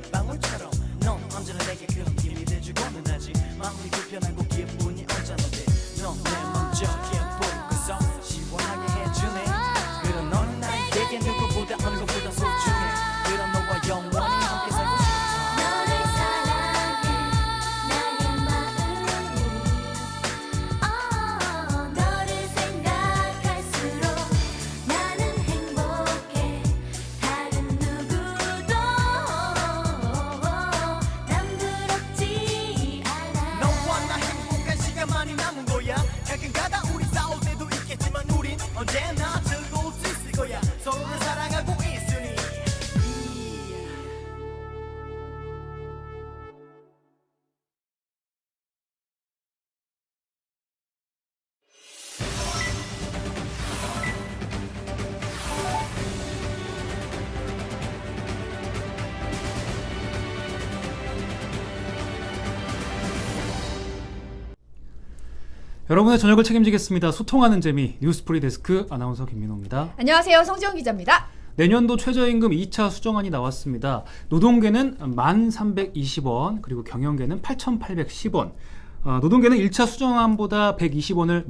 빗방울처럼 넌 언제나 내게 그런 힘이 돼주고는 하지 마음이 불편하고 기분이 언짢은데 넌 내 먼저 예쁘고서 시원하게 해주네 그런 너는 나에게 누구보다 어느 것보다 소중해 그런 너와 영원히 함께 살고 싶어 언제나 즐거울 수 있을 거야 서로를 사랑하고 있으니 여러분의 저녁을 책임지겠습니다. 소통하는 재미 뉴스프리 데스크 아나운서 김민호입니다. 안녕하세요. 성지영 기자입니다. 내년도 최저임금 2차 수정안이 나왔습니다. 노동계는 1,320원 그리고 경영계는 8,810원. 노동계는 1차 수정안보다 120원을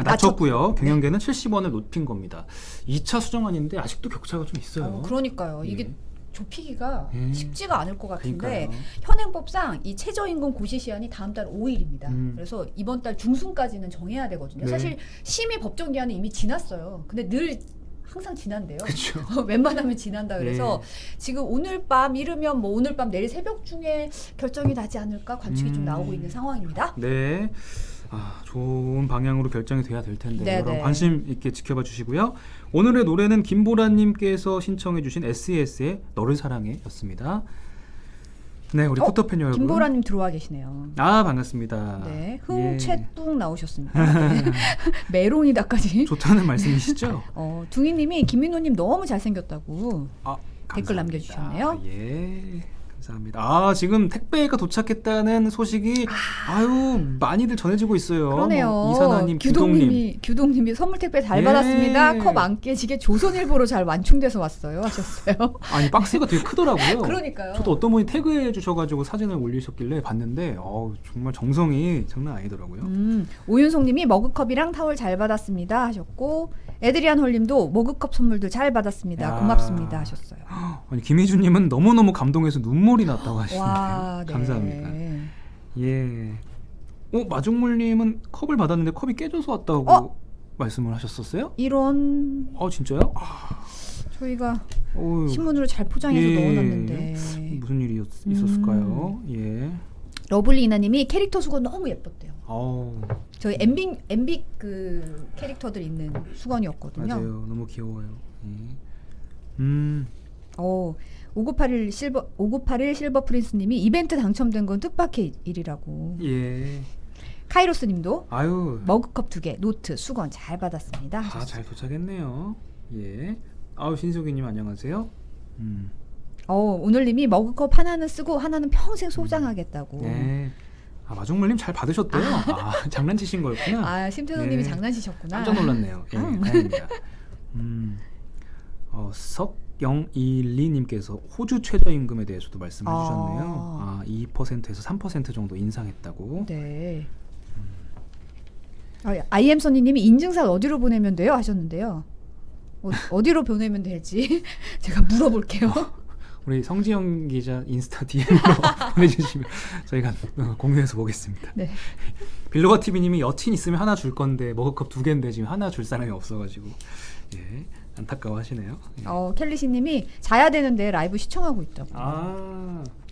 낮췄고요. 경영계는 70원을 높인 겁니다. 2차 수정안인데 아직도 격차가 좀 있어요. 그러니까요. 예. 이게 좁히기가 쉽지가 않을 것 같은데 그러니까요. 현행법상 이 최저임금 고시시한이 다음 달 5일입니다. 그래서 이번 달 중순까지는 정해야 되거든요. 네. 사실 심의 법정 기한은 이미 지났어요. 근데 늘 항상 지난대요. 그렇죠. 웬만하면 지난다 그래서 예. 지금 오늘 밤 이르면 뭐 오늘 밤 내일 새벽 중에 결정이 나지 않을까 관측이 좀 나오고 있는 상황입니다. 네. 좋은 방향으로 결정이 돼야 될 텐데 네네. 여러분 관심 있게 지켜봐 주시고요. 오늘의 노래는 김보라님께서 신청해 주신 SES의 너를 사랑해 였습니다. 네, 우리 포터팬 여러분. 김보라님 들어와 계시네요. 반갑습니다. 네, 예. 흥채뚱 나오셨습니다. 네. 메롱이다까지. 좋다는 말씀이시죠? 둥이님이 김민호님 너무 잘생겼다고 댓글 감사합니다. 남겨주셨네요. 예. 감사합니다. 지금 택배가 도착했다는 소식이 많이들 전해지고 있어요. 그러네요. 이산화님, 규동님이 선물 택배 잘 예. 받았습니다. 컵 안 깨지게 조선일보로 잘 완충돼서 왔어요. 하셨어요. 아니 박스가 되게 크더라고요. 그러니까요. 저도 어떤 분이 태그해 주셔가지고 사진을 올리셨길래 봤는데 정말 정성이 장난 아니더라고요. 오윤송님이 머그컵이랑 타월 잘 받았습니다 하셨고 에드리안 홀님도 머그컵 선물들 잘 받았습니다. 고맙습니다 하셨어요. 아니 김희준님은 너무너무 감동해서 눈물이 났다고 하시는데요. 와, 네. 감사합니다. 예. 마중물님은 컵을 받았는데 컵이 깨져서 왔다고 말씀을 하셨었어요? 이런. 진짜요? 저희가 어휴. 신문으로 잘 포장해서 넣어놨는데 무슨 일이 있었을까요? 예. 러블리 이나님이 캐릭터 수건 너무 예뻤대요. 저희 엠빅 그 캐릭터들 있는 수건이었거든요. 맞아요. 너무 귀여워요. 예. 5981 실버 프린스님이 이벤트 당첨된 건 뜻밖의 일이라고. 예. 카이로스님도 머그컵 2개, 노트, 수건 잘 받았습니다. 잘 도착했네요. 예. 신석이님 안녕하세요. 오늘님이 머그컵 하나는 쓰고 하나는 평생 소장하겠다고. 네. 마중물님 잘 받으셨대요. 장난치신 거였구나. 심태동님이 장난치셨구나. 깜짝 놀랐네요. 예, 다행입니다. 석영일리님께서 호주 최저임금에 대해서도 말씀해 주셨네요. 2%에서 3% 정도 인상했다고. 네. 아이엠서니님이 인증샷 어디로 보내면 돼요 하셨는데요. 어디로 보내면 될지 제가 물어볼게요. 우리 성지영 기자 인스타 DM으로 보내주시면 저희가 공유해서 보겠습니다. 네. 빌로가 TV님이 여친 있으면 하나 줄 건데 머그컵 2개인데 지금 하나 줄 사람이 없어가지고 안타까워하시네요. 켈리씨님이 자야 되는데 라이브 시청하고 있다고.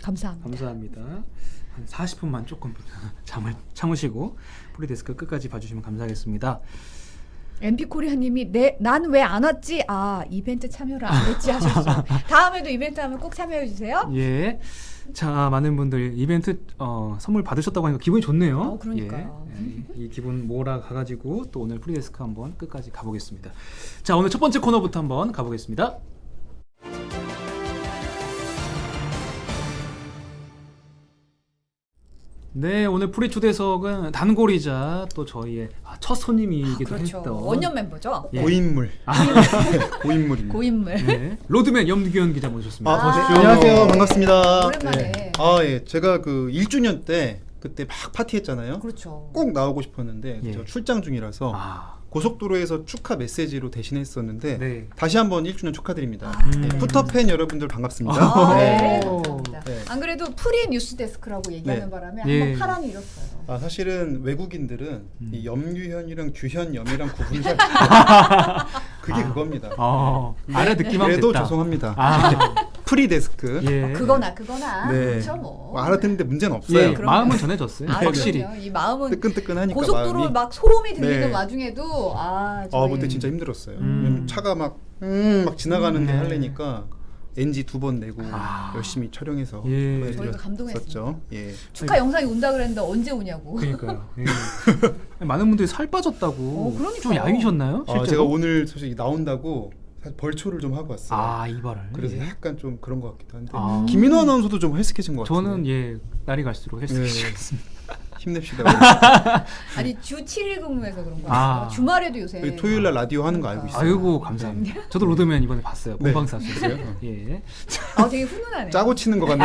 감사합니다. 감사합니다. 한 40분만 조금 잠을 참으시고 프리데스크 끝까지 봐주시면 감사하겠습니다. MP 코리아님이 난 왜 안 왔지? 이벤트 참여를 안 했지 하셨어요. 다음에도 이벤트 하면 꼭 참여해 주세요. 예. 자, 많은 분들 이벤트 선물 받으셨다고 하니까 기분이 좋네요. 그러니까요. 이 기분 몰아가가지고 또 오늘 프리데스크 한번 끝까지 가보겠습니다. 자, 오늘 첫 번째 코너부터 한번 가보겠습니다. 네, 오늘 프리 초대석은 단골이자 또 저희의 첫 손님이기도 그렇죠. 했던 원년 멤버죠. 예. 고인물. 고인물입니다. 고인물. 네, 로드맨 염규현 기자 모셨습니다. 아, 안녕하세요. 반갑습니다. 오랜만에. 네. 예. 제가 그 1주년 때 그때 막 파티했잖아요. 그렇죠. 꼭 나오고 싶었는데 예. 저 출장 중이라서 고속도로에서 축하 메시지로 대신했었는데 네. 다시 한번 1주년 축하드립니다. 아, 푸터팬 여러분들 반갑습니다. 아, 네. 네. 감사합니다. 네. 안 그래도 프리 뉴스 데스크라고 얘기하는 네. 바람에 예. 한번 파란이 일었어요. 사실은 외국인들은 이 염규현이랑 규현염이랑 구분이 잘 그게 그겁니다. 알아듣기만 그래도 됐다. 죄송합니다. 아, 프리 데스크. 예. 그거나 네. 그렇죠 뭐. 알아듣는데 문제는 예, 없어요. 그럼요. 마음은 전해졌어요. 아, 확실히. 그럼요. 이 마음은 뜨끈뜨끈하니까 고속도로 마음이. 막 소름이 들리는 네. 와중에도 저희 그때 진짜 힘들었어요. 음. 왜냐면 차가 막 지나가는데 네. 하려니까 NG 2번 내고 아. 열심히 촬영해서 예. 보여드렸었죠. 저희가 감동했습니다. 예. 축하 영상이 온다 그랬는데 언제 오냐고. 그러니까요. 예. 많은 분들이 살 빠졌다고. 그러니까요. 좀 야위셨나요? 실제로? 제가 오늘 솔직히 나온다고 사실 벌초를 좀 하고 왔어요. 이발을. 그래서 예. 약간 좀 그런 것 같기도 한데 아. 김민호 아나운서도 좀 헬스케진 것 같은데. 저는 날이 갈수록 헬스케지겠습니다. 힘냅시다. 아니 주 7일 근무해서 그런 거예요. 아. 주말에도 요새. 우리 토요일 날 라디오 하는 거 알고 있어요. 아이고 감사합니다. 저도 로드맨 이번에 봤어요. 네. 본방사수. 그래요? 예. 되게 훈훈하네. 짜고 치는 것 같네.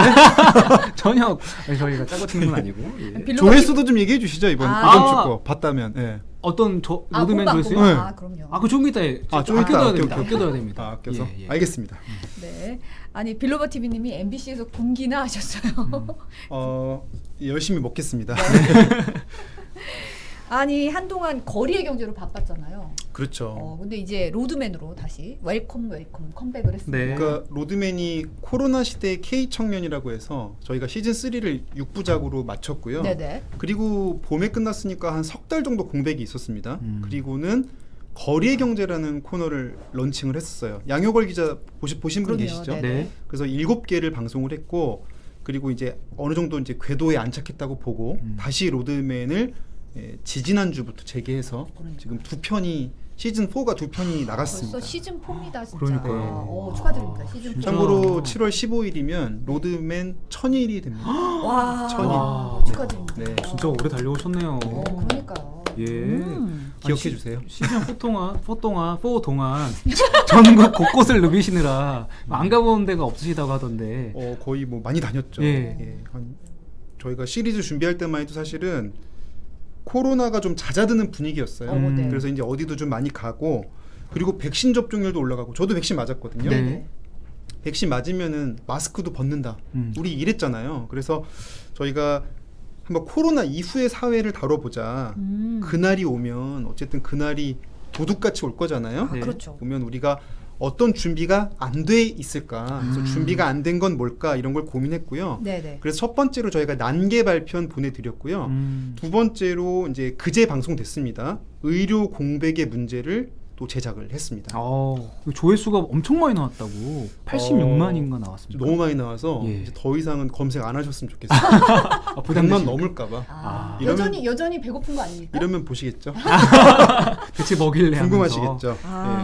전혀 저희가 짜고 치는 건 아니고. 예. 조회수도 좀 얘기해 주시죠 이번 아. 이번 주 거 봤다면. 예. 어떤 로드맨 본방, 조회수요? 본방. 네. 그럼요. 그 좀 이따 좀 이따. 아껴둬야 오케이, 됩니다. 오케이. 아껴둬야 됩니다. 아껴서 예, 예. 알겠습니다. 네. 아니 빌로버 TV님이 MBC에서 공기나 하셨어요. 열심히 먹겠습니다. 아니 한동안 거리의 경제로 바빴잖아요. 그렇죠. 근데 이제 로드맨으로 다시 웰컴 컴백을 했습니다. 네. 그러니까 로드맨이 코로나 시대의 K 청년이라고 해서 저희가 시즌 3를 6부작으로 마쳤고요. 네네. 그리고 봄에 끝났으니까 한 석 달 정도 공백이 있었습니다. 그리고는 거리의 경제라는 코너를 런칭을 했었어요. 양효걸 기자 보신 분 그럼요. 계시죠? 네네. 네. 그래서 7개를 방송을 했고 그리고 이제 어느 정도 이제 궤도에 안착했다고 보고 다시 로드맨을 지지난주부터 재개해서 지금 시즌 4가 2편이 나갔습니다. 벌써 시즌 4입니다 진짜. 그러니까요. 축하드립니다. 시즌 4. 참고로 7월 15일이면 로드맨 1000일이 됩니다. 와. 1000일. 축하드립니다. 네. 진짜 오래 달려오셨네요. 그러니까요. 예. 기억해 아니, 주세요. 시즌 4 동안 전국 곳곳을 누비시느라 안 가본 데가 없으시다고 하던데. 거의 뭐 많이 다녔죠. 예. 저희가 시리즈 준비할 때만 해도 사실은 코로나가 좀 잦아드는 분위기였어요. 네. 그래서 이제 어디도 좀 많이 가고 그리고 백신 접종률도 올라가고 저도 백신 맞았거든요. 네. 백신 맞으면은 마스크도 벗는다. 우리 이랬잖아요. 그래서 저희가 한번 코로나 이후의 사회를 다뤄보자. 그날이 오면 어쨌든 그날이 도둑같이 올 거잖아요. 네. 그렇죠. 보면 우리가 어떤 준비가 안 돼 있을까. 그래서 준비가 안 된 건 뭘까 이런 걸 고민했고요. 네네. 그래서 첫 번째로 저희가 난개 발편 보내드렸고요. 두 번째로 이제 그제 방송됐습니다. 의료 공백의 문제를 또 제작을 했습니다. 조회수가 엄청 많이 나왔다고 86만인가 나왔습니다. 너무 많이 나와서 예. 이제 더 이상은 검색 안 하셨으면 좋겠어요. 부담 100만 넘을까봐. 이러면- 여전히 배고픈 거 아닙니까? 이러면 보시겠죠. 대체 뭐길래 궁금하시겠죠.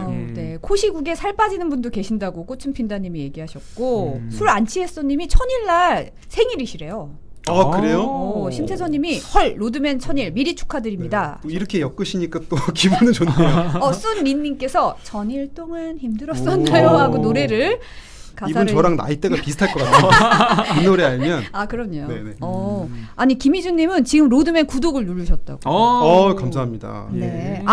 예. 네. 코시국에 살 빠지는 분도 계신다고 꽃은핀다님이 얘기하셨고 술 안 취했어님이 1000일날 생일이시래요. 그래요? 심태선님이 헐 로드맨 1000일 미리 축하드립니다. 또 이렇게 엮으시니까 또 기분은 좋네요. 순민님께서 1000일 동안 힘들었었나요? 하고 노래를 가사를 이분 저랑 나이대가 비슷할 것 같아요. 이 노래 알면. 그럼요. 네네. 아니 김희준님은 지금 로드맨 구독을 누르셨다고. 감사합니다. 네. 예.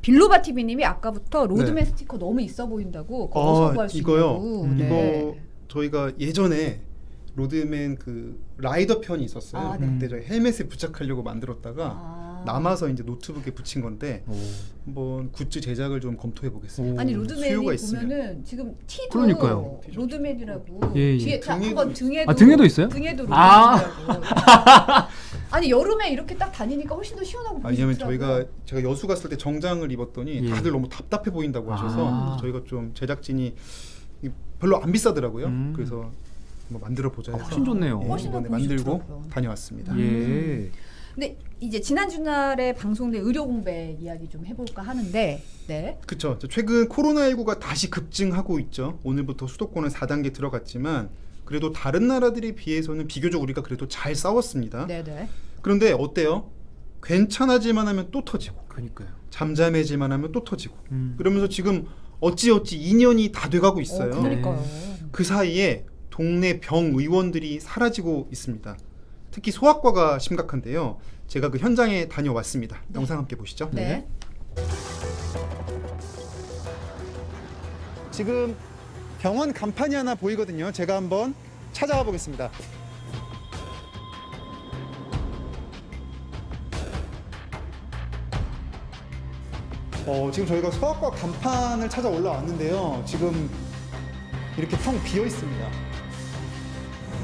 빌로바 TV님이 아까부터 로드맨 스티커 너무 있어 보인다고 그거 소구할 수 이거요. 있다고. 네. 이거 저희가 예전에 로드맨 그 라이더 편이 있었어요. 네. 그때 저희 헬멧에 부착하려고 만들었다가 남아서 이제 노트북에 붙인 건데 한번 굿즈 제작을 좀 검토해 보겠습니다. 아니 수요가 로드맨이 있으면. 보면은 지금 티도 그러니까요. 로드맨이라고 예, 예. 뒤에 등에도 한번 등에도 등에도 있어요? 등에도 아. 로드맨이라고. 아니 여름에 이렇게 딱 다니니까 훨씬 더 시원하고 왜냐면 보이더라고요. 제가 여수 갔을 때 정장을 입었더니 예. 다들 너무 답답해 보인다고 하셔서 저희가 좀 제작진이 별로 안 비싸더라고요. 그래서 뭐 만들어 보자 해서 훨씬 좋네요. 훨씬 더 이번에 만들고 보이시더라고요. 다녀왔습니다. 예. 근데 이제 지난 주말에 방송된 의료 공백 이야기 좀 해볼까 하는데, 네. 그렇죠. 최근 코로나19가 다시 급증하고 있죠. 오늘부터 수도권은 4단계 들어갔지만 그래도 다른 나라들에 비해서는 비교적 우리가 그래도 잘 싸웠습니다. 네네. 그런데 어때요? 괜찮아질만 하면 또 터지고 그러니까요. 잠잠해질만 하면 또 터지고 그러면서 지금 어찌어찌 2년이 다 돼가고 있어요. 그러니까요. 그 사이에 동네 병의원들이 사라지고 있습니다. 특히 소아과가 심각한데요. 제가 그 현장에 다녀왔습니다. 영상 함께 보시죠. 네. 지금 병원 간판이 하나 보이거든요. 제가 한번 찾아가 보겠습니다. 지금 저희가 소아과 간판을 찾아 올라왔는데요. 지금 이렇게 텅 비어 있습니다.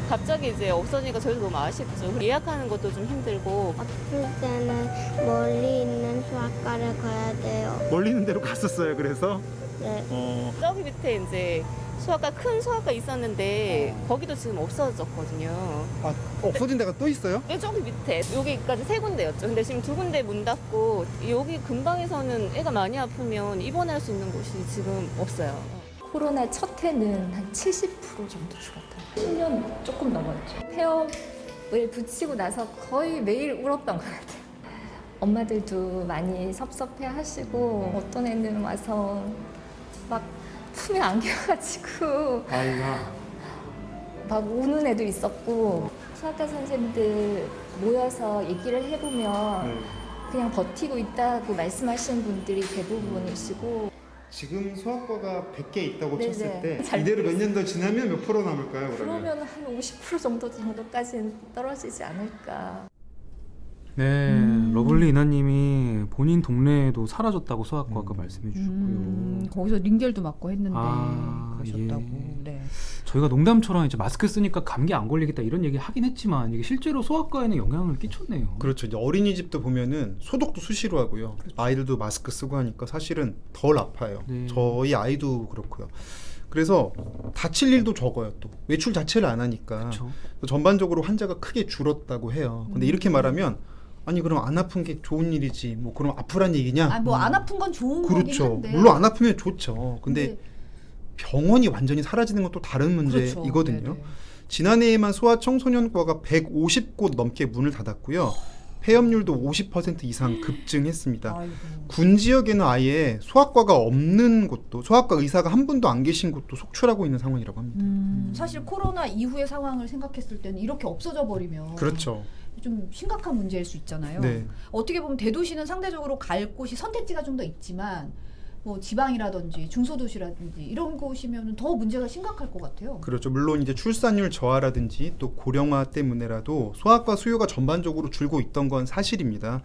갑자기 이제 없어지니까 저희도 너무 아쉽죠. 예약하는 것도 좀 힘들고. 아플 때는 멀리 있는 소아과를 가야 돼요. 멀리 있는 데로 갔었어요. 그래서 네. 저기 밑에 이제 큰 소아과 있었는데 거기도 지금 없어졌거든요. 없어진 데가 또 있어요? 네, 저기 밑에 여기까지 3군데였죠. 근데 지금 2군데 문 닫고 여기 근방에서는 애가 많이 아프면 입원할 수 있는 곳이 지금 없어요. 코로나 첫 해는 한 70% 정도 죽었다. 10년 조금 넘었죠. 폐업을 붙이고 나서 거의 매일 울었던 것 같아요. 엄마들도 많이 섭섭해 하시고 어떤 애는 와서 막 품에 안겨가지고 아이가 막 우는 애도 있었고 소아과 선생님들 모여서 얘기를 해보면 그냥 버티고 있다고 말씀하시는 분들이 대부분이시고 지금 소아과가 100개 있다고 네네. 쳤을 때 잘 이대로 몇 년 더 지나면 몇 프로 남을까요? 그러면 한 50% 정도까지는 떨어지지 않을까. 네, 러블리 이나님이 본인 동네에도 사라졌다고 소아과 아까 말씀해 주셨고요. 거기서 링겔도 맞고 했는데 그러셨다고. 예. 네. 저희가 농담처럼 이제 마스크 쓰니까 감기 안 걸리겠다 이런 얘기 하긴 했지만 이게 실제로 소아과에는 영향을 끼쳤네요. 그렇죠. 이제 어린이집도 보면은 소독도 수시로 하고요. 아이들도 마스크 쓰고 하니까 사실은 덜 아파요. 네. 저희 아이도 그렇고요. 그래서 다칠 일도 적어요. 또 외출 자체를 안 하니까 그렇죠. 전반적으로 환자가 크게 줄었다고 해요. 근데 이렇게 말하면 아니 그럼 안 아픈 게 좋은 일이지 뭐 그럼 아프란 얘기냐? 뭐 안 아픈 건 좋은 거긴 그렇죠. 한데. 물론 안 아프면 좋죠. 근데 병원이 완전히 사라지는 건 또 다른 문제이거든요. 그렇죠. 네네. 지난해에만 소아청소년과가 150곳 넘게 문을 닫았고요. 폐업률도 50% 이상 급증했습니다. 아이고. 군 지역에는 아예 소아과가 없는 곳도 소아과 의사가 한 분도 안 계신 곳도 속출하고 있는 상황이라고 합니다. 사실 코로나 이후의 상황을 생각했을 때는 이렇게 없어져 버리면 그렇죠. 좀 심각한 문제일 수 있잖아요. 네. 어떻게 보면 대도시는 상대적으로 갈 곳이 선택지가 좀 더 있지만 뭐 지방이라든지 중소도시라든지 이런 곳이면 더 문제가 심각할 것 같아요. 그렇죠. 물론 이제 출산율 저하라든지 또 고령화 때문에라도 소아과 수요가 전반적으로 줄고 있던 건 사실입니다.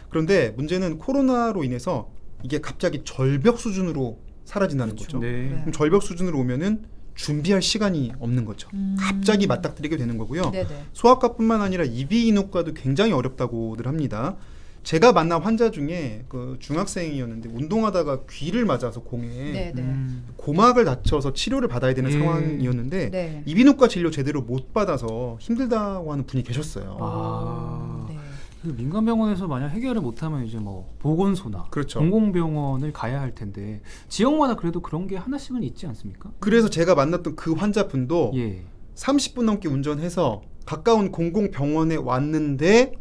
그런데 문제는 코로나로 인해서 이게 갑자기 절벽 수준으로 사라진다는 그렇죠. 거죠. 네. 그럼 절벽 수준으로 오면은 준비할 시간이 없는 거죠. 갑자기 맞닥뜨리게 되는 거고요. 네네. 소아과뿐만 아니라 이비인후과도 굉장히 어렵다고들 합니다. 제가 만난 환자 중에 그 중학생이었는데 운동하다가 귀를 맞아서 공에 네네. 고막을 다쳐서 치료를 받아야 되는 예. 상황이었는데 네. 이비인후과 진료 제대로 못 받아서 힘들다고 하는 분이 계셨어요. 아. 네. 그 민간 병원에서 만약 해결을 못하면 이제 뭐 보건소나 그렇죠. 공공병원을 가야 할 텐데 지역마다 그래도 그런 게 하나씩은 있지 않습니까? 그래서 제가 만났던 그 환자분도 예. 30분 넘게 운전해서 가까운 공공병원에 왔는데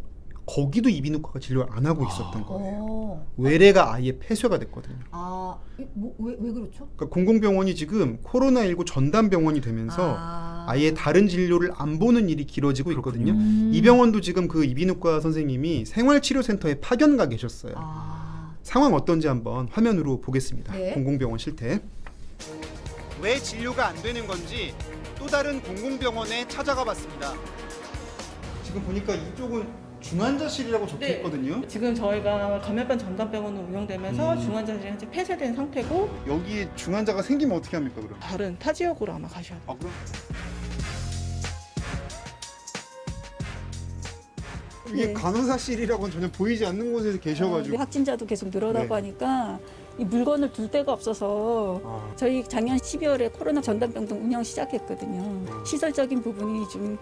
거기도 이비인후과가 진료를 안 하고 있었던 거예요. 외래가 아예 폐쇄가 됐거든요. 왜 그렇죠? 그러니까 공공병원이 지금 코로나19 전담병원이 되면서 아예 다른 진료를 안 보는 일이 길어지고 있거든요. 이 병원도 지금 그 이비인후과 선생님이 생활치료센터에 파견가 계셨어요. 상황 어떤지 한번 화면으로 보겠습니다. 네. 공공병원 실태. 왜 진료가 안 되는 건지 또 다른 공공병원에 찾아가 봤습니다. 지금 보니까 이쪽은 중환자실이라고 적혀 네. 있거든요. 지금 저희가 감염병 전담병원으로 운영되면서 중환자실이 현재 폐쇄된 상태고 여기 중환자가 생기면 어떻게 합니까, 그럼? 다른 타 지역으로 아마 가셔야 돼요. 그럼? 이게 네. 간호사실이라고는 전혀 보이지 않는 곳에서 계셔가지고. 확진자도 계속 늘어나고 네. 하니까 이 물건을 둘 데가 없어서 저희 작년 12월에 코로나 전담병동 운영 시작했거든요. 시설적인 부분이 좀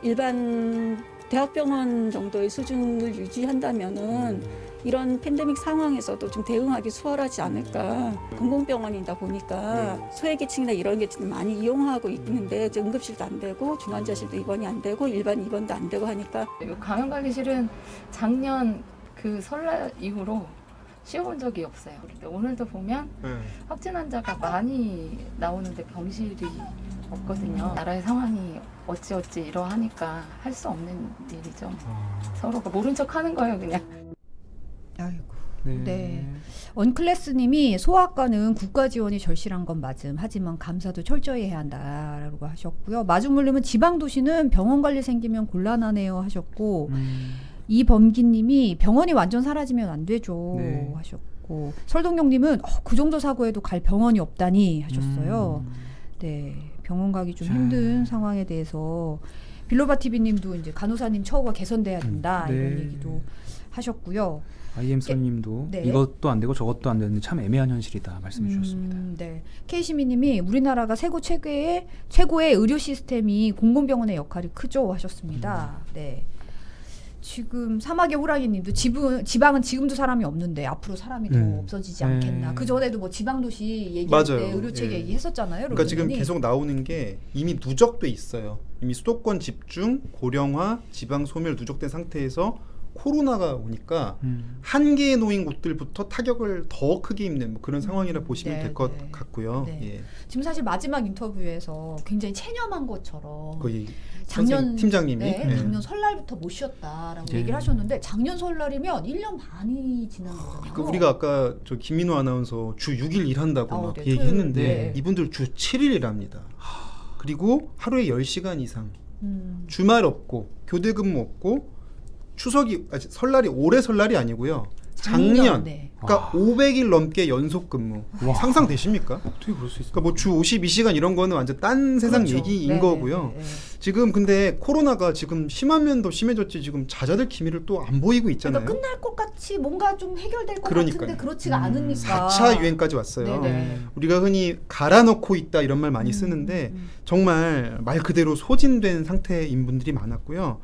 일반 대학병원 정도의 수준을 유지한다면은 이런 팬데믹 상황에서도 좀 대응하기 수월하지 않을까. 공공병원이다 보니까 소외계층이나 이런 계층을 많이 이용하고 있는데 이제 응급실도 안 되고 중환자실도 입원이 안 되고 일반 입원도 안 되고 하니까 감염관리실은 작년 그 설날 이후로 쉬어본 적이 없어요. 근데 오늘도 보면 확진 환자가 많이 나오는데 병실이 없거든요. 나라의 상황이 어찌어찌 이러하니까 할 수 없는 일이죠. 서로가 모른 척 하는 거예요, 그냥. 아이고. 네. 언클래스님이 소아과는 국가 지원이 절실한 건 맞음. 하지만 감사도 철저히 해야 한다라고 하셨고요. 마중물님은 지방 도시는 병원 관리 생기면 곤란하네요 하셨고, 이범기님이 병원이 완전 사라지면 안 되죠 하셨고, 설동경님은 그 정도 사고에도 갈 병원이 없다니 하셨어요. 네, 병원 가기 좀 힘든 상황에 대해서 빌로바 TV님도 이제 간호사님 처우가 개선돼야 된다 이런 얘기도 하셨고요. IM선님도 네. 이것도 안 되고 저것도 안 되는데 참 애매한 현실이다 말씀해 주셨습니다. 네. K시미님이 우리나라가 세계 최고의 의료 시스템이 공공병원의 역할이 크죠 하셨습니다. 네. 지금 사막의 호랑이님도 지방은 지금도 사람이 없는데 앞으로 사람이 더 없어지지 않겠나. 그 전에도 뭐 지방도시 얘기할 때 의료체 얘기했었잖아요. 그러니까 지금 계속 나오는 게 이미 누적돼 있어요. 이미 수도권 집중, 고령화, 지방 소멸 누적된 상태에서 코로나가 오니까 한계에 놓인 곳들부터 타격을 더 크게 입는 뭐 그런 상황이라 보시면 될 것 같고요. 네. 예. 지금 사실 마지막 인터뷰에서 굉장히 체념한 것처럼 거의 작년 팀장님이 작년 설날부터 못 쉬었다라고 얘기를 하셨는데 작년 설날이면 1년 반이 지난 거잖아요. 그러니까 우리가 아까 저 김민호 아나운서 주 6일 일한다고 막 얘기했는데 이분들 주 7일 일합니다. 그리고 하루에 10시간 이상 주말 없고 교대 근무 없고 추석이 설날이 올해 설날이 아니고요. 작년 그러니까 500일 넘게 연속 근무. 상상되십니까? 어떻게 그럴 수 있어요? 그러니까 뭐 주 52시간 이런 거는 완전 딴 세상 얘기인 거고요. 지금 근데 코로나가 지금 심하면 더 심해졌지 지금 자자들 기미를 또 안 보이고 있잖아요. 그러니까 끝날 것 같이 뭔가 좀 해결될 것 같은데 그렇지가 않으니까 4차 유행까지 왔어요. 우리가 흔히 갈아넣고 있다 이런 말 많이 쓰는데 정말 말 그대로 소진된 상태인 분들이 많았고요.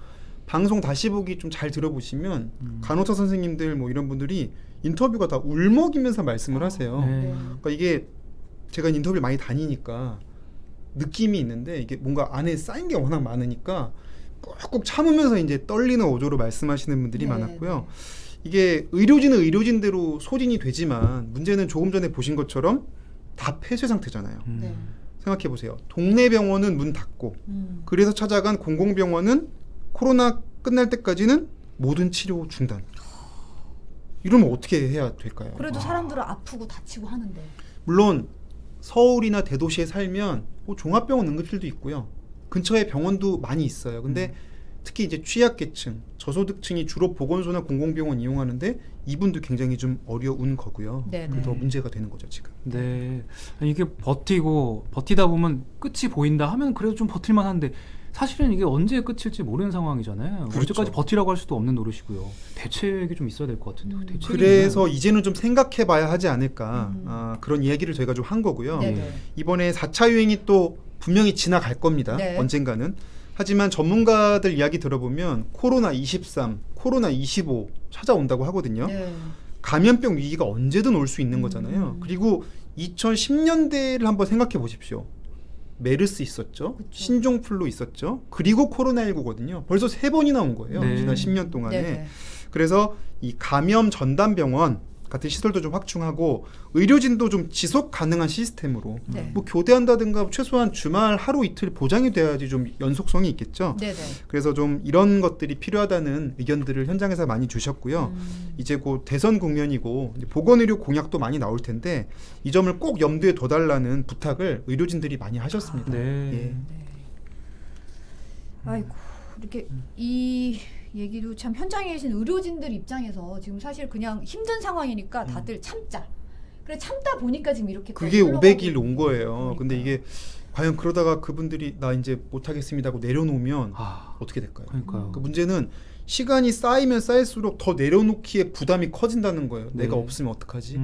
방송 다시 보기 좀 잘 들어보시면 간호사 선생님들 뭐 이런 분들이 인터뷰가 다 울먹이면서 말씀을 하세요. 그러니까 이게 제가 인터뷰를 많이 다니니까 느낌이 있는데 이게 뭔가 안에 쌓인 게 워낙 많으니까 꾹꾹 참으면서 이제 떨리는 어조로 말씀하시는 분들이 많았고요. 이게 의료진은 의료진대로 소진이 되지만 문제는 조금 전에 보신 것처럼 다 폐쇄 상태잖아요. 생각해 보세요. 동네 병원은 문 닫고 그래서 찾아간 공공병원은 코로나 끝날 때까지는 모든 치료 중단. 이러면 어떻게 해야 될까요? 그래도 사람들은 아프고 다치고 하는데. 물론 서울이나 대도시에 살면 종합병원 응급실도 있고요. 근처에 병원도 많이 있어요. 근데 특히 이제 취약계층, 저소득층이 주로 보건소나 공공병원 이용하는데 이분도 굉장히 좀 어려운 거고요. 그래서 문제가 되는 거죠 지금. 네, 이게 버티다 보면 끝이 보인다 하면 그래도 좀 버틸만한데 사실은 이게 언제 끝일지 모르는 상황이잖아요. 언제까지 버티라고 할 수도 없는 노릇이고요. 대책이 좀 있어야 될 것 같은데. 그래서 이제는 좀 생각해봐야 하지 않을까 그런 이야기를 저희가 좀 한 거고요. 이번에 4차 유행이 또 분명히 지나갈 겁니다. 언젠가는. 하지만 전문가들 이야기 들어보면 코로나 23, 코로나 25 찾아온다고 하거든요. 감염병 위기가 언제든 올 수 있는 거잖아요. 그리고 2010년대를 한번 생각해 보십시오. 메르스 있었죠. 신종플루 있었죠. 그리고 코로나19거든요. 벌써 3번이나 온 거예요. 지난 10년 동안에. 그래서 이 감염 전담병원 같은 시설도 좀 확충하고 의료진도 좀 지속 가능한 시스템으로 뭐 교대한다든가 최소한 주말 하루 이틀 보장이 돼야지 좀 연속성이 있겠죠. 그래서 좀 이런 것들이 필요하다는 의견들을 현장에서 많이 주셨고요. 이제 곧 대선 국면이고 보건의료 공약도 많이 나올 텐데 이 점을 꼭 염두에 둬달라는 부탁을 의료진들이 많이 하셨습니다. 아이고 이렇게 이 얘기도 참 현장에 계신 의료진들 입장에서 지금 사실 그냥 힘든 상황이니까 다들 참자. 그래 참다 보니까 지금 이렇게 그게 500일 온 거예요. 근데 이게 과연 그러다가 그분들이 나 이제 못하겠습니다 하고 내려놓으면 어떻게 될까요? 그 문제는 시간이 쌓이면 쌓일수록 더 내려놓기에 부담이 커진다는 거예요. 내가 없으면 어떡하지?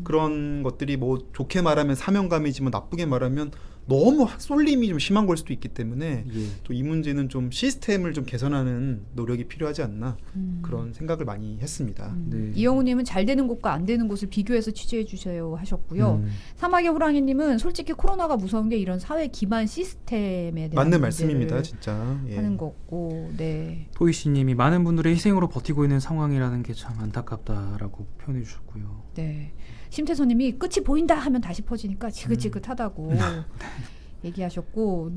그런 것들이 뭐 좋게 말하면 사명감이지만 나쁘게 말하면 너무 쏠림이 좀 심한 걸 수도 있기 때문에 예. 또 이 문제는 좀 시스템을 좀 개선하는 노력이 필요하지 않나 그런 생각을 많이 했습니다. 네. 이영우님은 잘 되는 곳과 안 되는 곳을 비교해서 취재해 주세요 하셨고요. 사막의 호랑이님은 솔직히 코로나가 무서운 게 이런 사회 기반 시스템에 대한 맞는 문제를 말씀입니다, 진짜. 예. 하는 거고, 네. 토이씨님이 많은 분들의 희생으로 버티고 있는 상황이라는 게 참 안타깝다라고 표현해 주셨고요. 네. 심태선님이 끝이 보인다 하면 다시 퍼지니까 지긋지긋하다고 얘기하셨고,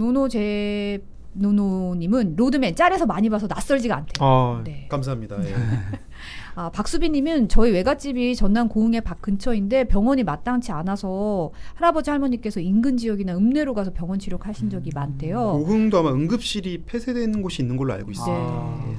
노노님은 로드맨 짤에서 많이 봐서 낯설지가 않대요. 네. 감사합니다. 예. 아, 박수빈님은 저희 외갓집이 전남 고흥의 박 근처인데 병원이 마땅치 않아서 할아버지 할머니께서 인근 지역이나 읍내로 가서 병원 치료하신 적이 많대요. 고흥도 아마 응급실이 폐쇄되는 곳이 있는 걸로 알고 있어요. 네.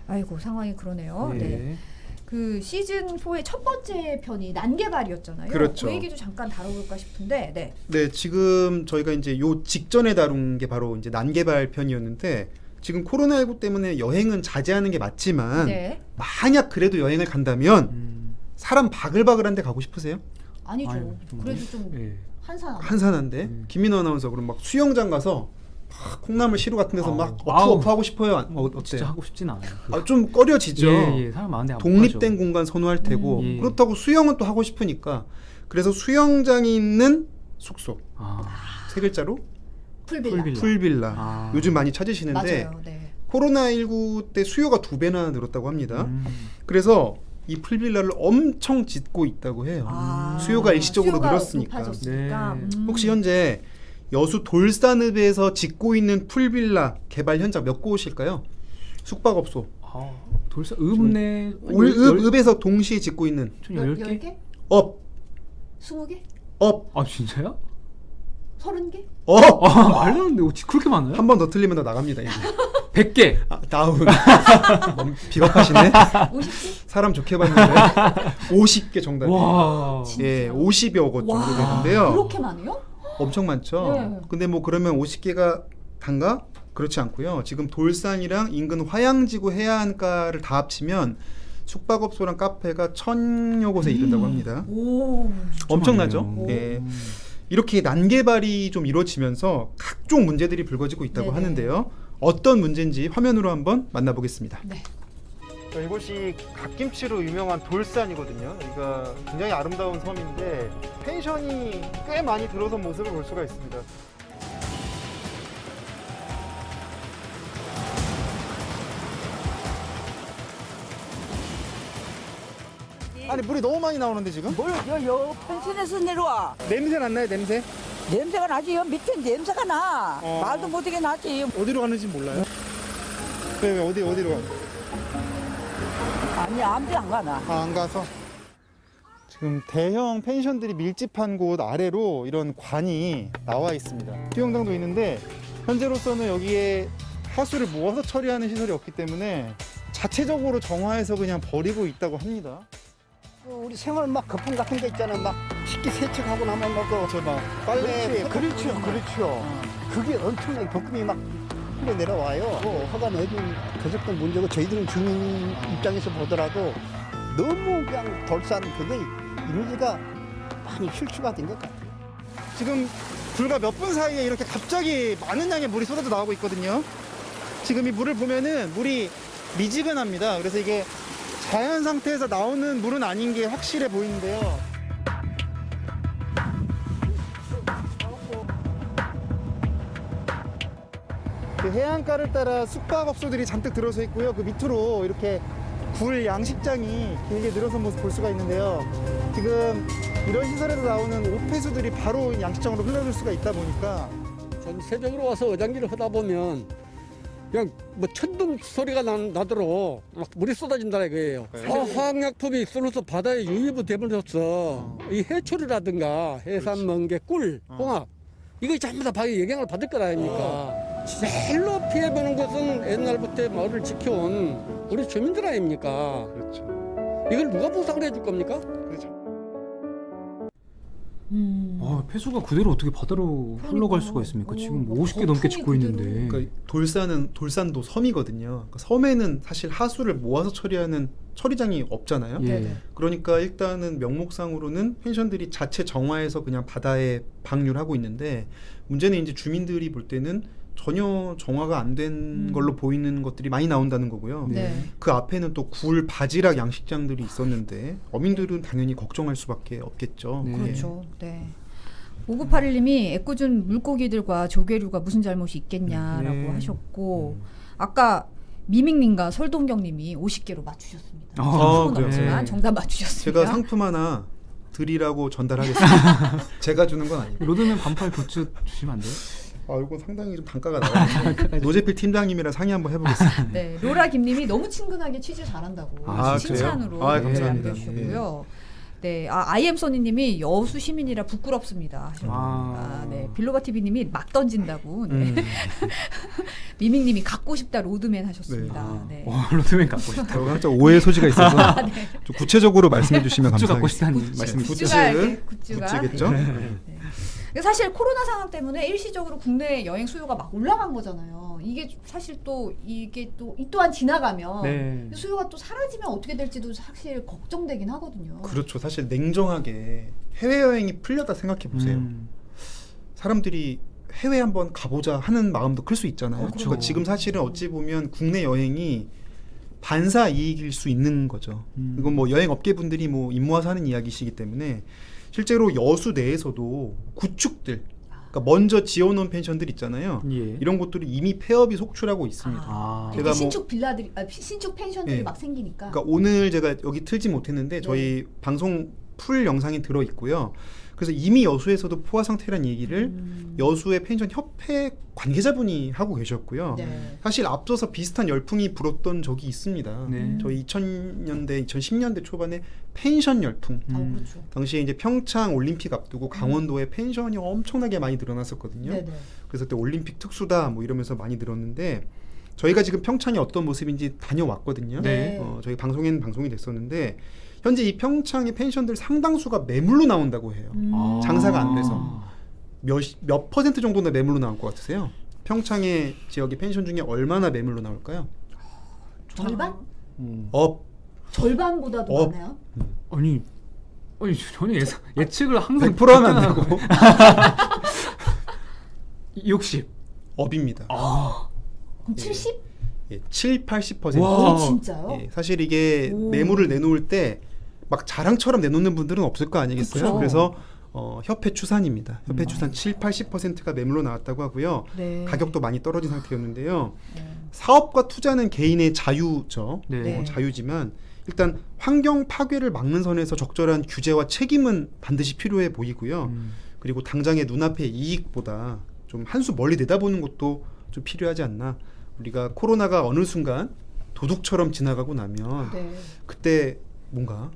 아이고 상황이 그러네요. 네. 그 시즌 4의 첫 번째 편이 난개발이었잖아요. 그렇죠. 그 얘기도 잠깐 다뤄볼까 싶은데, 네. 네, 지금 저희가 이제 요 직전에 다룬 게 바로 이제 난개발 편이었는데 지금 코로나19 때문에 여행은 자제하는 게 맞지만 네. 만약 그래도 여행을 간다면 사람 바글바글한 데 가고 싶으세요? 아니죠. 아유, 그래도 좀 예. 한산한데 김민호 아나운서 그럼 막 수영장 가서 막 콩나물 시루 같은 데서 막 아우. 어프 하고 싶어요? 어때요? 진짜 하고 싶진 않아요. 아, 좀 꺼려지죠. 예, 사람 많은데 안 독립된 가죠. 공간 선호할 테고 예. 그렇다고 수영은 또 하고 싶으니까 그래서 수영장이 있는 숙소 세 글자로 풀빌라. 아. 요즘 많이 찾으시는데 맞아요. 네. 코로나19 때 수요가 2배나 늘었다고 합니다. 그래서 이 풀빌라를 엄청 짓고 있다고 해요. 수요가 일시적으로 늘었으니까. 높아졌으니까. 네. 혹시 현재 여수 돌산읍에서 짓고 있는 풀빌라 개발 현장 몇 곳일까요? 숙박업소. 돌산 읍내 읍에서 동시에 짓고 있는 10개? 업. 20개? 업. 아 진짜요? 30개? 업. 말도 안 돼. 어떻게 그렇게 많아요? 한 번 더 틀리면 다 나갑니다. 이제. 100개. 다운. 너무 비겁하시네. 50개? 사람 좋게 봤는데 50개 정답이에요. 와. 예, 50여 곳 정도 되는데요. 그렇게 많아요? 엄청 많죠. 네. 근데 뭐 그러면 50개가 단가? 그렇지 않고요. 지금 돌산이랑 인근 화양지구 해안가를 다 합치면 숙박업소랑 카페가 1000여 곳에 이른다고 합니다. 오. 엄청나죠? 많네요. 예. 이렇게 난개발이 좀 이루어지면서 각종 문제들이 불거지고 있다고 네네. 하는데요. 어떤 문제인지 화면으로 한번 만나보겠습니다. 네. 이곳이 갓김치로 유명한 돌산이거든요. 여기가 굉장히 아름다운 섬인데 펜션이 꽤 많이 들어선 모습을 볼 수가 있습니다. 아니 물이 너무 많이 나오는데 지금? 요 펜션에서 내려와. 냄새 났나요, 냄새? 냄새가 나지. 요 밑에 냄새가 나. 말도 못하게 나지. 어디로 가는지 몰라요? 왜 어디로 가? 아니 아무도 안 가나. 안 가서? 지금 대형 펜션들이 밀집한 곳 아래로 이런 관이 나와 있습니다. 수영장도 있는데 현재로서는 여기에 하수를 모아서 처리하는 시설이 없기 때문에 자체적으로 정화해서 그냥 버리고 있다고 합니다. 우리 생활 막 거품 같은 게 있잖아. 막 식기 세척하고 나면 막 빨래. 그렇죠. 그게 엄청나게 거품이 막 흘러 내려와요. 화가 내준 계속된 문제고 저희들은 주민 입장에서 보더라도 너무 그냥 돌산 그게 이미지가 많이 실추가 된 것 같아요. 지금 불과 몇 분 사이에 이렇게 갑자기 많은 양의 물이 쏟아져 나오고 있거든요. 지금 이 물을 보면은 물이 미지근합니다. 그래서 이게 자연 상태에서 나오는 물은 아닌 게 확실해 보이는데요. 그 해안가를 따라 숙박업소들이 잔뜩 들어서 있고요. 그 밑으로 이렇게 굴 양식장이 길게 늘어선 모습 볼 수가 있는데요. 지금 이런 시설에서 나오는 오폐수들이 바로 양식장으로 흘러들 수가 있다 보니까 전 새벽으로 와서 어장기를 하다 보면 그냥 뭐 천둥 소리가 나도록 막 물이 쏟아진다 이거예요. 화학약품이 쏟아서 바다에 유입이 되면서 이 해초류라든가 해산 멍게, 꿀, 홍합 이거 전부 다 바다에 영향을 받을 거라 아닙니까? 제일로 피해보는 것은 옛날부터 마을을 지켜온 우리 주민들 아닙니까? 그렇죠. 이걸 누가 보상을 해줄 겁니까? 폐수가 그대로 어떻게 바다로 흘러갈 수가 있습니까? 지금 50개 넘게 짓고 있는데. 그러니까 돌산도 섬이거든요. 그러니까 섬에는 사실 하수를 모아서 처리하는 처리장이 없잖아요. 예. 그러니까 일단은 명목상으로는 펜션들이 자체 정화해서 그냥 바다에 방류하고 있는데 문제는 이제 주민들이 볼 때는 전혀 정화가 안 된 걸로 보이는 것들이 많이 나온다는 거고요. 네. 그 앞에는 또 굴, 바지락 양식장들이 있었는데 어민들은 당연히 걱정할 수밖에 없겠죠. 네. 그렇죠. 네. 5981님이 애꿎은 물고기들과 조개류가 무슨 잘못이 있겠냐라고 네. 하셨고 아까 미밍님과 설동경님이 50개로 맞추셨습니다. 아, 조금 그래요? 넘지만 네. 정답 맞추셨습니다. 제가 상품 하나 드리라고 전달하겠습니다. 제가 주는 건 아니고. 로드맨 반팔 굿즈 주시면 안 돼요? 아, 이거 상당히 좀 단가가 나가는데 노재필 팀장님이랑 상의 한번 해보겠습니다. 네, 로라 김님이 너무 친근하게 취재 잘한다고 아, 칭찬으로 그래요? 아, 댓글 감사합니다. 남겨주셨고요. 네, 아이엠 소니님이 여수 시민이라 부끄럽습니다 하셨습니다. 아. 네, 빌로바 TV님이 막 던진다고. 네. 미밍님이 갖고 싶다 로드맨 하셨습니다. 네. 로드맨 갖고 싶다. 살짝 오해 소지가 있어서 좀 구체적으로 말씀해 주시면 굿즈 갖고 감사하겠습니다. 싶다는 말씀이시죠? 굿즈가 굿즈겠죠? 네. 사실 코로나 상황 때문에 일시적으로 국내 여행 수요가 막 올라간 거잖아요. 이게 사실 또 이게 또 이 또한 지나가면 네. 수요가 또 사라지면 어떻게 될지도 사실 걱정되긴 하거든요. 그렇죠. 사실 냉정하게 해외여행이 풀렸다 생각해 보세요. 사람들이 해외 한번 가보자 하는 마음도 클 수 있잖아요. 그렇죠. 그러니까 지금 사실은 어찌 보면 국내 여행이 반사 이익일 수 있는 거죠. 이건 뭐 여행 업계 분들이 뭐 입모아서 하는 이야기시기 때문에 실제로 여수 내에서도 구축들, 그러니까 먼저 지어놓은 펜션들 있잖아요. 예. 이런 곳들이 이미 폐업이 속출하고 있습니다. 아. 이렇게 제가 뭐- 신축 빌라들이 신축 펜션들이 예. 막 생기니까. 그러니까 오늘 제가 여기 틀지 못했는데 저희 네. 방송 풀 영상이 들어 있고요. 그래서 이미 여수에서도 포화 상태라는 얘기를 여수의 펜션 협회 관계자분이 하고 계셨고요. 네. 사실 앞서서 비슷한 열풍이 불었던 적이 있습니다. 네. 저희 2000년대, 2010년대 초반에 펜션 열풍. 그렇죠. 당시에 이제 평창 올림픽 앞두고 강원도에 펜션이 엄청나게 많이 늘어났었거든요. 네네. 그래서 그때 올림픽 특수다 뭐 이러면서 많이 늘었는데 저희가 지금 평창이 어떤 모습인지 다녀왔거든요. 네. 저희 방송이 됐었는데 현재 이 평창의 펜션들 상당수가 매물로 나온다고 해요. 아. 장사가 안 돼서 몇 퍼센트 정도나 매물로 나올 것 같으세요? 평창의 지역의 펜션 중에 얼마나 매물로 나올까요? 절반? 업. 절반보다도 많아요? 아니 저는 예측을 항상 100% 하면 안 되고 60. 업입니다. 그럼 70? 예, 7, 80%. 와. 진짜요? 예, 사실 이게 오. 매물을 내놓을 때 막 자랑처럼 내놓는 분들은 없을 거 아니겠어요? 그쵸. 그래서 협회 추산입니다. 협회 추산 7, 80%가 매물로 나왔다고 하고요. 네. 가격도 많이 떨어진 상태였는데요. 사업과 투자는 개인의 자유죠. 네. 자유지만 일단 환경 파괴를 막는 선에서 적절한 규제와 책임은 반드시 필요해 보이고요. 그리고 당장의 눈앞의 이익보다 좀 한 수 멀리 내다보는 것도 좀 필요하지 않나. 우리가 코로나가 어느 순간 도둑처럼 지나가고 나면 네. 그때 뭔가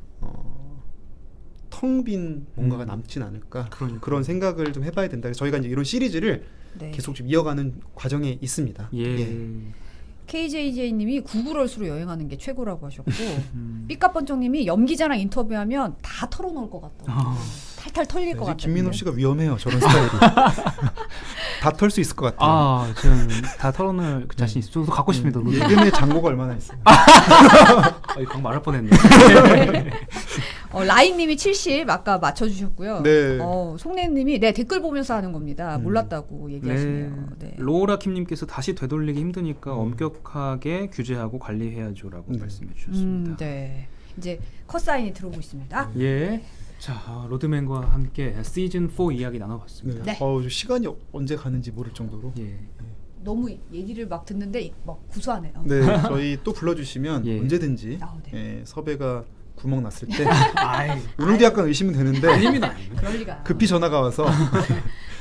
텅 빈 뭔가가 남진 않을까. 그런 생각을 좀 해봐야 된다. 그래서 저희가 이제 이런 시리즈를 네. 계속 좀 이어가는 과정에 있습니다. 예. KJJ님이 구글얼스로 여행하는 게 최고라고 하셨고 삐까번쩍님이 염기자랑 인터뷰하면 다 털어놓을 것 같다고. 탈탈 털릴 것 같아요. 김민호 씨가 위험해요. 저런 스타일이. 다 털 수 있을 것 같아요. 아, 저는 다 털어놓을 자신 있어요. 저도 갖고 싶습니다. 예금의 잔고가 얼마나 있어요? 방 말할 뻔했네. 라인님이 70 아까 맞춰주셨고요. 네. 송래님이 댓글 보면서 하는 겁니다. 몰랐다고 얘기하시네요. 네. 로라킴님께서 다시 되돌리기 힘드니까 엄격하게 규제하고 관리해야죠라고 말씀해 주셨습니다. 네. 이제 컷사인이 들어오고 있습니다. 예. 자, 로드맨과 함께 시즌 4 이야기 나눠봤습니다. 네. 시간이 언제 가는지 모를 정도로. 예. 너무 얘기를 막 듣는데 막 구수하네요. 네, 저희 또 불러주시면 예. 언제든지 네. 예, 섭외가 구멍 났을 때 아이, 오늘도 약간 의심은 되는데 아닙니다. 그럴 리가. 급히 전화가 와서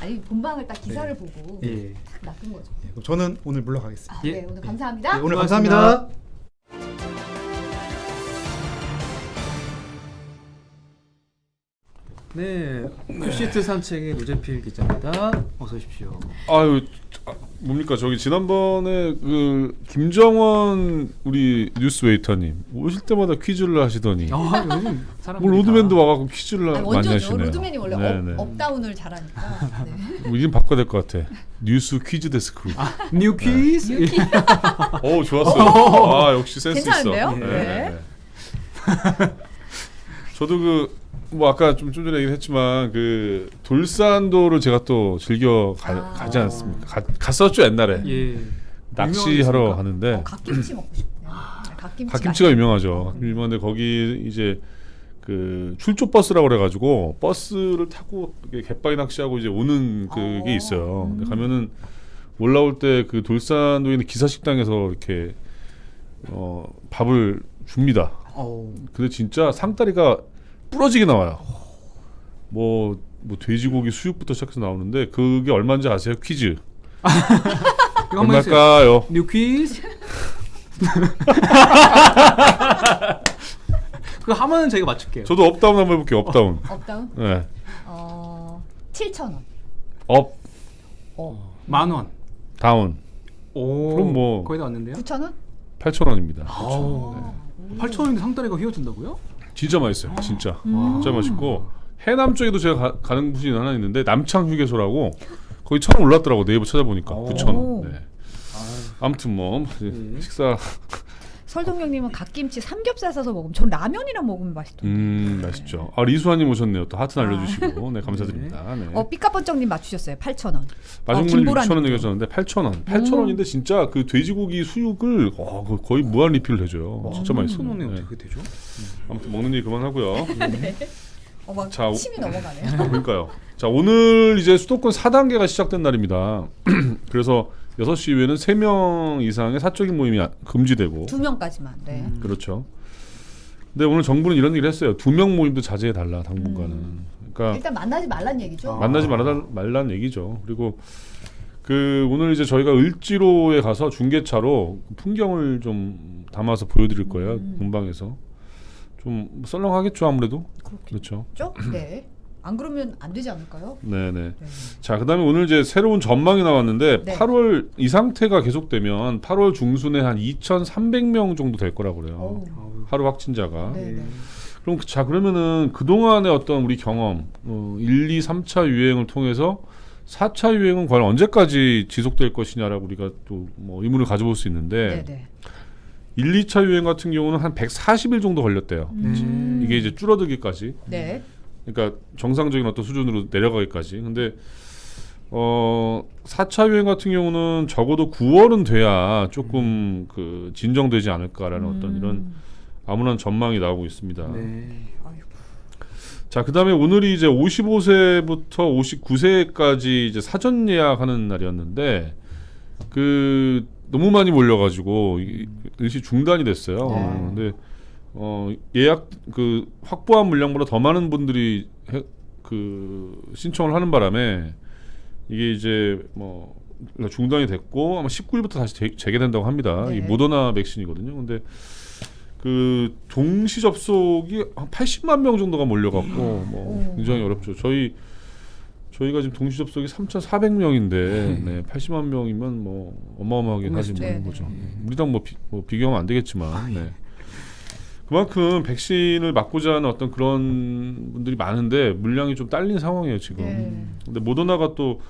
아니 본방을 딱 기사를 보고 예. 딱 낚은 거죠. 예, 저는 오늘 물러가겠습니다. 예. 네, 오늘 감사합니다. 예, 오늘 수고하셨습니다. 감사합니다. 네, 푸시트 산책의 노재필 기자입니다. 어서 오십시오. 아유, 뭡니까 저기 지난번에 그 김정원 우리 뉴스 웨이터님 오실 때마다 퀴즈를 하시더니 요즘 사람들이 뭐 로드맨도 와갖고 퀴즈를 많이 원조죠. 하시네요. 로드맨이 원래 네네. 업다운을 잘하니까. 네. 이름 바꿔야 될 것 같아. 뉴스 퀴즈 데스크로. 뉴 퀴즈? 오 좋았어요. 아 역시 센스 괜찮은데요? 있어. 네. 저도 뭐 아까 좀 전에 얘기했지만 그 돌산도를 제가 또 즐겨 가지 않습니까? 갔었죠 옛날에. 예. 낚시하러 가는데. 갓김치 먹고 싶네요. 갓김치가 유명하죠. 유명한데 거기 이제 그 출조 버스라고 그래가지고 버스를 타고 갯바위 낚시하고 이제 오는 그게 있어요. 근데 가면은 올라올 때 그 돌산도에 있는 기사식당에서 이렇게 밥을 줍니다. 근데 진짜 상다리가 부러지게 나와요. 뭐 돼지고기 수육부터 시작해서 나오는데 그게 얼마인지 아세요? 퀴즈. 얼마일까요? 뉴 퀴즈. 그거 하면은 저희가 맞출게요. 저도 업다운 한번 해볼게요. 업다운. 업다운? 네. 7,000원. 업. 10,000원. 다운. 오. 그럼 뭐 거의 다 왔는데요? 9,000원? 8,000원입니다. 8,000원인데 상다리가 휘어진다고요? 진짜 맛있어요. 진짜. 진짜 맛있고 해남 쪽에도 제가 가는 곳이 하나 있는데 남창 휴게소라고 거기 1,000원 올랐더라고. 네이버 찾아보니까 9,000원. 네. 아무튼 뭐 식사. 설동경님은 갓김치 삼겹살 싸서 먹으면 전 라면이랑 먹으면 맛있던데. 맛있죠. 리수아님 오셨네요. 또 하트 날려주시고 네 감사드립니다. 네. 삐까번쩍님 맞추셨어요. 8,000원. 마중물님 6,000원 얘기하셨는데 8,000원. 8,000원인데 진짜 그 돼지고기 수육을 거의 무한 리필을 해줘요. 진짜 맛있어요. 8,000원이 어떻게 되죠? 아무튼 먹는 얘기 그만하고요. 네. 막 자, 침이 넘어가네요. 그러니까요. 자, 오늘 이제 수도권 4단계가 시작된 날입니다. 그래서 6시 이후에는 3명 이상의 사적인 모임이 금지되고 2명까지만. 네. 그렇죠. 근데 오늘 정부는 이런 얘기를 했어요. 2명 모임도 자제해달라 당분간은. 그러니까 일단 만나지 말란 얘기죠. 만나지 말란 얘기죠. 그리고 오늘 이제 저희가 을지로에 가서 중계차로 풍경을 좀 담아서 보여드릴 거예요. 본방에서. 좀 썰렁하겠죠 아무래도. 그렇죠. 네. 안 그러면 안 되지 않을까요? 네네. 자, 그다음에 오늘 이제 새로운 전망이 나왔는데 8월 이 상태가 계속되면 8월 중순에 한 2,300명 정도 될 거라고 그래요. 하루 확진자가. 그럼 그러면은 그 동안의 어떤 우리 경험, 1, 2, 3차 유행을 통해서 4차 유행은 과연 언제까지 지속될 것이냐라고 우리가 또 뭐 의문을 가져볼 수 있는데. 1, 2차 유행 같은 경우는 한 140일 정도 걸렸대요. 이게 이제 줄어들기까지. 네. 그러니까 정상적인 어떤 수준으로 내려가기까지. 근데 4차 유행 같은 경우는 적어도 9월은 돼야 조금 진정되지 않을까라는 어떤 이런 암울한 전망이 나오고 있습니다. 네. 자, 그다음에 오늘이 이제 55세부터 59세까지 이제 사전 예약하는 날이었는데 너무 많이 몰려가지고 일시 중단이 됐어요. 근데 예약 확보한 물량보다 더 많은 분들이 신청을 하는 바람에 이게 이제 뭐 중단이 됐고 아마 19일부터 다시 재개된다고 합니다. 이 모더나 백신이거든요. 근데 동시 접속이 한 80만 명 정도가 몰려갖고 뭐 굉장히 어렵죠. 저희가 지금 동시 접속이 3,400명인데 네, 80만 명이면 뭐 어마어마하게 사실 모르는 거죠. 우리랑 뭐 비교하면 안 되겠지만 네. 그만큼 백신을 맞고자 하는 어떤 그런 분들이 많은데 물량이 좀 딸린 상황이에요 지금. 근데 모더나가 또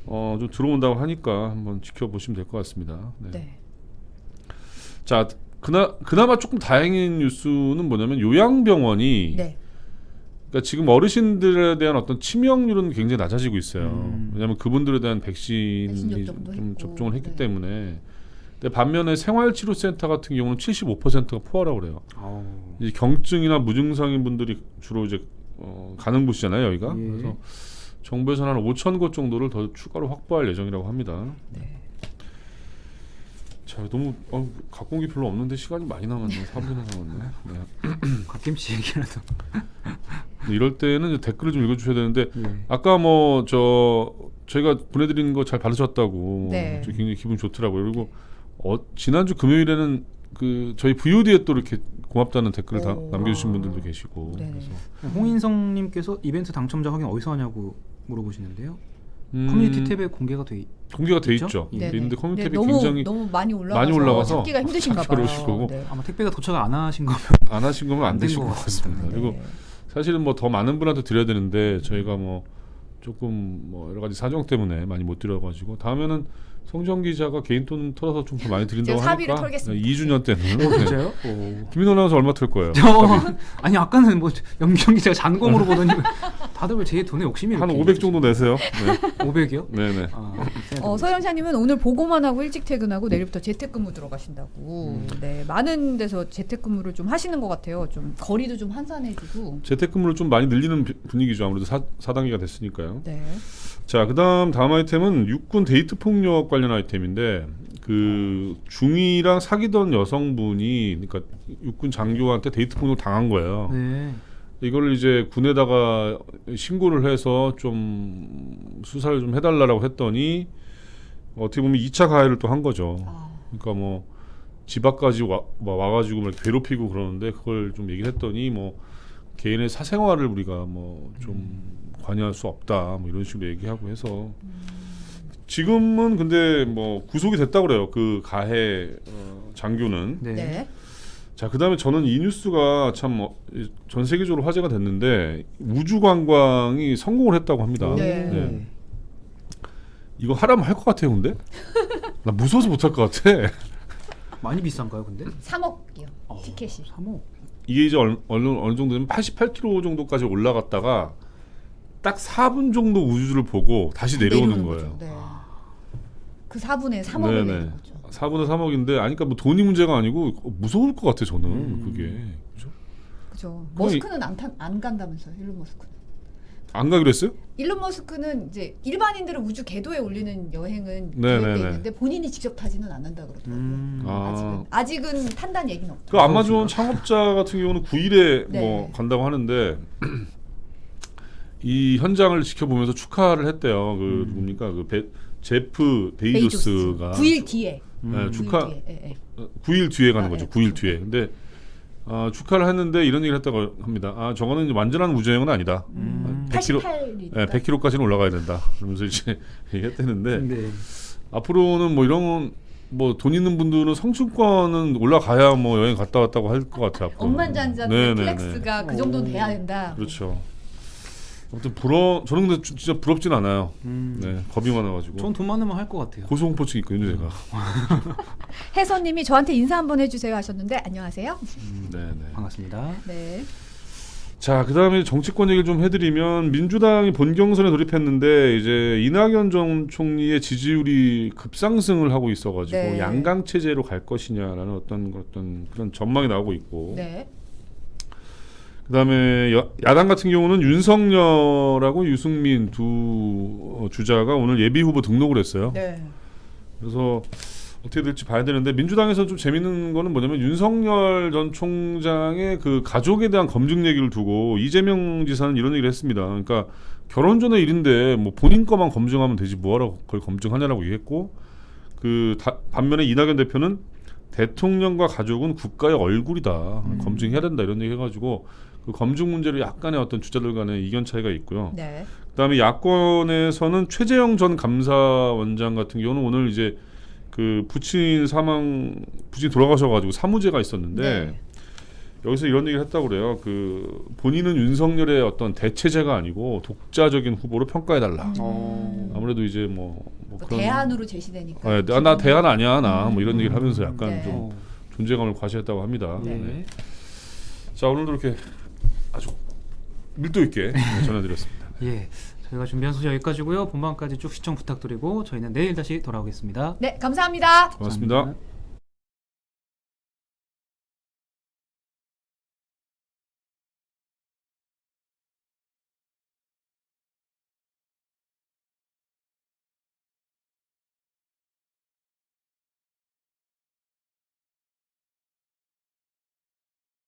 좀 들어온다고 하니까 한번 지켜보시면 될 것 같습니다. 네. 자, 그나마 조금 다행인 뉴스는 뭐냐면 요양병원이 그러니까 지금 어르신들에 대한 어떤 치명률은 굉장히 낮아지고 있어요. 왜냐하면 그분들에 대한 백신이 좀 접종을 했기 때문에. 근데 반면에 생활치료센터 같은 경우는 75%가 포화라고 그래요. 이제 경증이나 무증상인 분들이 주로 이제 가는 곳이잖아요, 여기가. 그래서 정부에서는 한 5,000곳 정도를 더 추가로 확보할 예정이라고 합니다. 자, 너무 갖고 온 게 별로 없는데 시간이 많이 남았네. 3분이나 남았네. 갓김치 얘기라도. 이럴 때는 이제 댓글을 좀 읽어주셔야 되는데 아까 저희가 보내드린 거 잘 받으셨다고 굉장히 기분 좋더라고요. 그리고 지난주 금요일에는 저희 VOD에 또 이렇게 고맙다는 댓글을 남겨주신 분들도 계시고. 그래서. 홍인성님께서 이벤트 당첨자 확인 어디서 하냐고 물어보시는데요. 커뮤니티 탭에 공개가 돼 있죠. 근데 커뮤니티 탭이 굉장히 너무 많이 올라가서 찾기가 힘드신가 봐요. 아마 택배가 도착 안 하신 거면 안 되실 것 같습니다. 그리고 사실은 뭐 더 많은 분한테 드려야 되는데 저희가 뭐 조금 뭐 여러 가지 사정 때문에 많이 못 드려가지고 다음에는 성정 기자가 개인 돈 털어서 좀 더 많이 드린다고 제가 사비를 하니까 털겠습니다. 2주년 때는 진짜요? 김민호 아나운서 얼마 털 거예요? 아니 아까는 뭐 염경 기자가 잔공으로 보더니 다들 왜 제 돈에 욕심이 한 이렇게 500 정도 내세요. 네. 500이요? 네네. 서영샤님은 오늘 보고만 하고 일찍 퇴근하고 내일부터 재택근무 들어가신다고. 네, 많은 데서 재택근무를 좀 하시는 것 같아요. 좀 거리도 좀 한산해지고. 재택근무를 좀 많이 늘리는 분위기죠. 아무래도 4단계가 됐으니까요. 네. 자, 다음 아이템은 육군 데이트 폭력 관련 아이템인데 그 중위랑 사귀던 여성분이 그러니까 육군 장교한테 데이트 폭력 당한 거예요. 네. 이걸 이제 군에다가 신고를 해서 좀 수사를 좀 해달라고 했더니 어떻게 보면 2차 가해를 또 한 거죠. 그러니까 뭐 집 앞까지 와가지고 막 괴롭히고 그러는데 그걸 좀 얘기를 했더니 뭐 개인의 사생활을 우리가 뭐 좀 관여할 수 없다 뭐 이런 식으로 얘기하고 해서 지금은 근데 뭐 구속이 됐다고 그래요. 그 가해 장교는. 네. 자, 그다음에 저는 이 뉴스가 참 전 세계적으로 화제가 됐는데 우주 관광이 성공을 했다고 합니다. 네. 이거 하라면 할 것 같아요, 근데? 나 무서워서 못 할 것 같아. 많이 비싼가요, 근데? 3억이요. 티켓이. 3억. 이게 이제 어느 정도면 88km 정도까지 올라갔다가 딱 4분 정도 우주를 보고 다시 내려오는 거예요. 네. 그 4분에 3억을 네네. 내는 거죠. 4분의 3억인데, 그러니까 뭐 돈이 문제가 아니고 무서울 것 같아 저는 그게. 그죠? 그죠. 머스크는 안 간다면서요, 일론 머스크는. 안 가기로 했어요? 일론 머스크는 이제 일반인들을 우주 궤도에 올리는 여행은 네네네. 계획돼 있는데 본인이 직접 타지는 않는다 그러더라고요. 아직은 탄다는 얘기는 없죠. 그 아마존 창업자 같은 경우는 9일에 네. 뭐 간다고 하는데 이 현장을 지켜보면서 축하를 했대요. 그 누굽니까? 그 제프 베이조스가 9일 뒤에. 네, 축하 9일 뒤에. 9일 뒤에 가는 거죠. 네, 9일 뒤에. 근데 축하를 했는데 이런 얘기를 했다고 합니다. 저거는 완전한 우주여행은 아니다. 100km, 88일이니까. 100km까지는 올라가야 된다. 그러면서 이제 얘기했다는데 네. 앞으로는 뭐 이런 뭐 돈 있는 분들은 성층권은 올라가야 뭐 여행 갔다 왔다고 할 것 같아요. 억만장자들 플렉스가 그 정도는 돼야 된다. 그렇죠. 아무튼 저는 근데 진짜 부럽진 않아요. 네, 겁이 많아가지고. 전 돈 많으면 할 것 같아요. 고소공포증 있거든요, 제가. 혜선님이 저한테 인사 한번 해주세요 하셨는데 안녕하세요. 네. 반갑습니다. 네. 자, 그다음에 정치권 얘기를 좀 해드리면 민주당이 본경선에 돌입했는데 이제 이낙연 전 총리의 지지율이 급상승을 하고 있어가지고 네. 양강 체제로 갈 것이냐라는 어떤 그런 전망이 나오고 있고. 네. 그다음에 야당 같은 경우는 윤석열하고 유승민 두 주자가 오늘 예비 후보 등록을 했어요. 네. 그래서 어떻게 될지 봐야 되는데 민주당에서 좀 재밌는 거는 뭐냐면 윤석열 전 총장의 그 가족에 대한 검증 얘기를 두고 이재명 지사는 이런 얘기를 했습니다. 그러니까 결혼 전의 일인데 뭐 본인 거만 검증하면 되지 뭐하러 그걸 검증하냐라고 얘기했고 반면에 이낙연 대표는 대통령과 가족은 국가의 얼굴이다. 검증해야 된다 이런 얘기 해가지고 그 검증 문제로 약간의 어떤 주자들 간의 이견 차이가 있고요. 네. 그다음에 야권에서는 최재형 전 감사원장 같은 경우는 오늘 이제 그 부친 돌아가셔가지고 사무제가 있었는데 네. 여기서 이런 얘기를 했다고 그래요. 그 본인은 윤석열의 어떤 대체제가 아니고 독자적인 후보로 평가해달라. 아무래도 이제 뭐 그런 대안으로 제시되니까. 나 대안 아니야 나 뭐 이런 얘기를 하면서 약간 네. 좀 존재감을 과시했다고 합니다. 네. 네. 자, 오늘도 이렇게 아주 밀도 있게 전해드렸습니다. 예, 저희가 준비한 소식 여기까지고요. 본방까지 쭉 시청 부탁드리고 저희는 내일 다시 돌아오겠습니다. 네, 감사합니다. 고맙습니다.